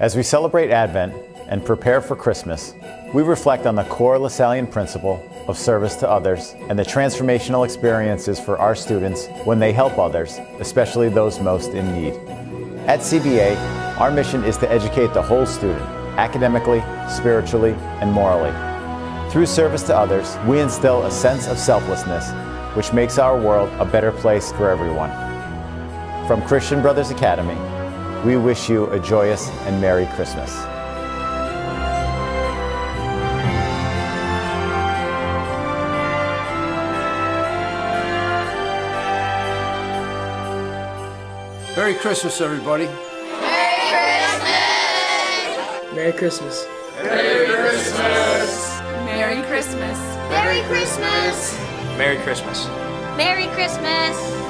As we celebrate Advent and prepare for Christmas, we reflect on the core LaSallian principle of service to others and the transformational experiences for our students when they help others, especially those most in need. At CBA, our mission is to educate the whole student, academically, spiritually, and morally. Through service to others, we instill a sense of selflessness, which makes our world a better place for everyone. From Christian Brothers Academy, we wish you a joyous and Merry Christmas. Merry Christmas, everybody. Merry Christmas. Merry Christmas. Merry Christmas. Merry Christmas. Merry Christmas. Merry Christmas.